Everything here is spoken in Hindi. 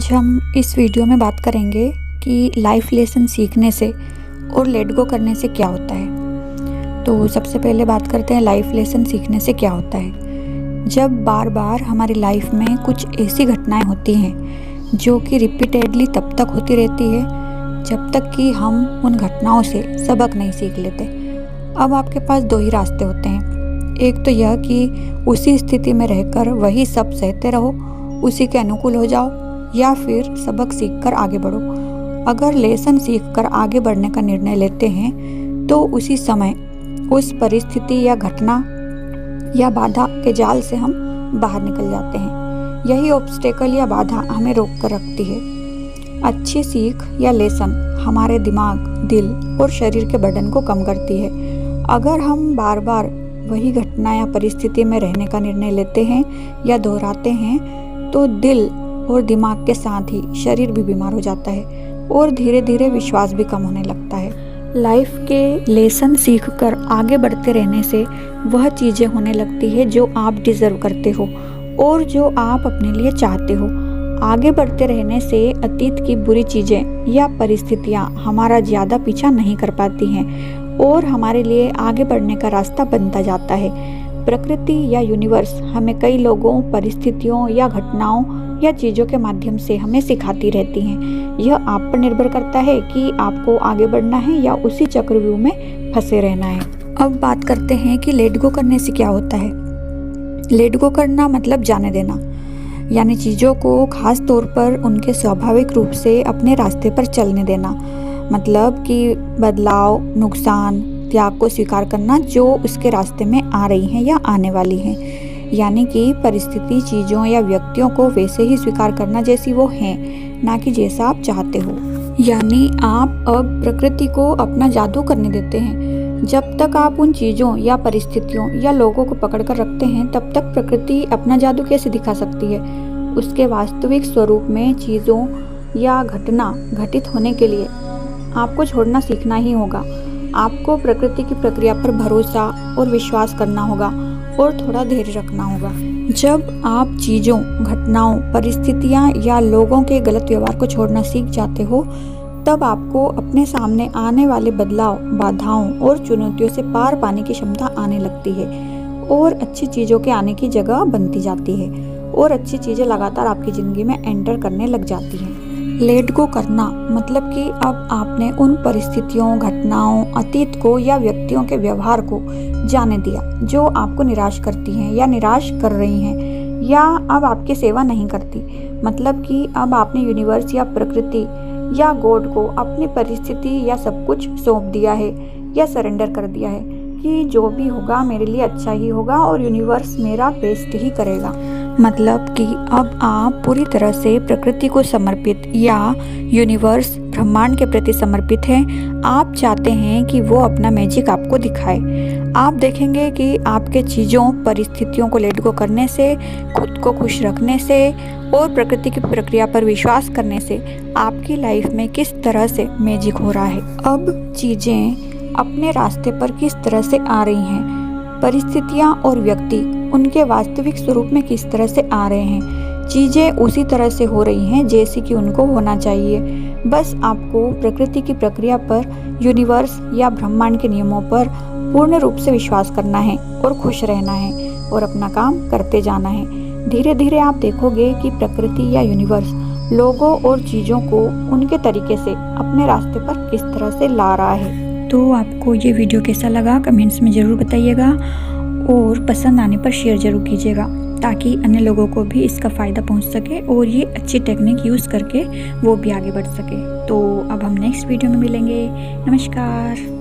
आज हम इस वीडियो में बात करेंगे कि लाइफ लेसन सीखने से और लेट गो करने से क्या होता है। तो सबसे पहले बात करते हैं लाइफ लेसन सीखने से क्या होता है। जब बार बार हमारी लाइफ में कुछ ऐसी घटनाएं होती हैं जो कि रिपीटेडली तब तक होती रहती है जब तक कि हम उन घटनाओं से सबक नहीं सीख लेते। अब आपके पास दो ही रास्ते होते हैं। एक तो यह कि उसी स्थिति में रहकर वही सब सहते रहो, उसी के अनुकूल हो जाओ, या फिर सबक सीखकर आगे बढ़ो। अगर लेसन सीखकर आगे बढ़ने का निर्णय लेते हैं तो उसी समय उस परिस्थिति या घटना या बाधा के जाल से हम बाहर निकल जाते हैं। यही ऑब्स्टेकल या बाधा हमें रोक कर रखती है। अच्छी सीख या लेसन हमारे दिमाग, दिल और शरीर के बर्डन को कम करती है। अगर हम बार बार वही घटना या परिस्थिति में रहने का निर्णय लेते हैं या दोहराते हैं तो दिल और दिमाग के साथ ही शरीर भी बीमार हो जाता है और धीरे धीरे विश्वास भी कम होने लगता है। लाइफ के लेसन सीखकर आगे बढ़ते रहने से वह चीज़ें होने लगती है जो आप डिजर्व करते हो और जो आप अपने लिए चाहते हो। आगे बढ़ते रहने से अतीत की बुरी चीज़ें या परिस्थितियाँ हमारा ज़्यादा पीछा नहीं कर पाती हैं और हमारे लिए आगे बढ़ने का रास्ता बनता जाता है। प्रकृति या यूनिवर्स हमें कई लोगों, परिस्थितियों या घटनाओं या चीज़ों के माध्यम से हमें सिखाती रहती हैं। यह आप पर निर्भर करता है कि आपको आगे बढ़ना है या उसी चक्रव्यूह में फंसे रहना है। अब बात करते हैं कि लेट गो करने से क्या होता है। लेट गो करना मतलब जाने देना, यानी चीज़ों को खास तौर पर उनके स्वाभाविक रूप से अपने रास्ते पर चलने देना। मतलब कि बदलाव, नुकसान, त्याग को स्वीकार करना जो उसके रास्ते में आ रही हैं या आने वाली हैं। यानी कि परिस्थिति, चीज़ों या व्यक्तियों को वैसे ही स्वीकार करना जैसी वो हैं, ना कि जैसा आप चाहते हो। यानी आप अब प्रकृति को अपना जादू करने देते हैं। जब तक आप उन चीज़ों या परिस्थितियों या लोगों को पकड़ कर रखते हैं तब तक प्रकृति अपना जादू कैसे दिखा सकती है। उसके वास्तविक स्वरूप में चीज़ों या घटना घटित होने के लिए आपको छोड़ना सीखना ही होगा। आपको प्रकृति की प्रक्रिया पर भरोसा और विश्वास करना होगा और थोड़ा धैर्य रखना होगा। जब आप चीज़ों, घटनाओं, परिस्थितियाँ या लोगों के गलत व्यवहार को छोड़ना सीख जाते हो तब आपको अपने सामने आने वाले बदलाव, बाधाओं और चुनौतियों से पार पाने की क्षमता आने लगती है और अच्छी चीज़ों के आने की जगह बनती जाती है और अच्छी चीज़ें लगातार आपकी ज़िंदगी में एंटर करने लग जाती हैं। लेट गो करना मतलब कि अब आपने उन परिस्थितियों, घटनाओं, अतीत को या व्यक्तियों के व्यवहार को जाने दिया जो आपको निराश करती हैं या निराश कर रही हैं या अब आपकी सेवा नहीं करती। मतलब कि अब आपने यूनिवर्स या प्रकृति या गॉड को अपनी परिस्थिति या सब कुछ सौंप दिया है या सरेंडर कर दिया है कि जो भी होगा मेरे लिए अच्छा ही होगा और यूनिवर्स मेरा बेस्ट ही करेगा। मतलब कि अब आप पूरी तरह से प्रकृति को समर्पित या यूनिवर्स, ब्रह्मांड के प्रति समर्पित हैं। आप चाहते हैं कि वो अपना मैजिक आपको दिखाए। आप देखेंगे कि आपके चीज़ों, परिस्थितियों को लेट गो करने से, खुद को खुश रखने से और प्रकृति की प्रक्रिया पर विश्वास करने से आपकी लाइफ में किस तरह से मैजिक हो रहा है। अब चीज़ें अपने रास्ते पर किस तरह से आ रही हैं, परिस्थितियाँ और व्यक्ति उनके वास्तविक स्वरूप में किस तरह से आ रहे हैं। चीज़ें उसी तरह से हो रही हैं जैसी कि उनको होना चाहिए। बस आपको प्रकृति की प्रक्रिया पर, यूनिवर्स या ब्रह्मांड के नियमों पर पूर्ण रूप से विश्वास करना है और खुश रहना है और अपना काम करते जाना है। धीरे धीरे आप देखोगे कि प्रकृति या यूनिवर्स लोगों और चीज़ों को उनके तरीके से अपने रास्ते पर किस तरह से ला रहा है। तो आपको ये वीडियो कैसा लगा कमेंट्स में ज़रूर बताइएगा और पसंद आने पर शेयर ज़रूर कीजिएगा ताकि अन्य लोगों को भी इसका फ़ायदा पहुंच सके और ये अच्छी टेक्निक यूज़ करके वो भी आगे बढ़ सके। तो अब हम नेक्स्ट वीडियो में मिलेंगे। नमस्कार।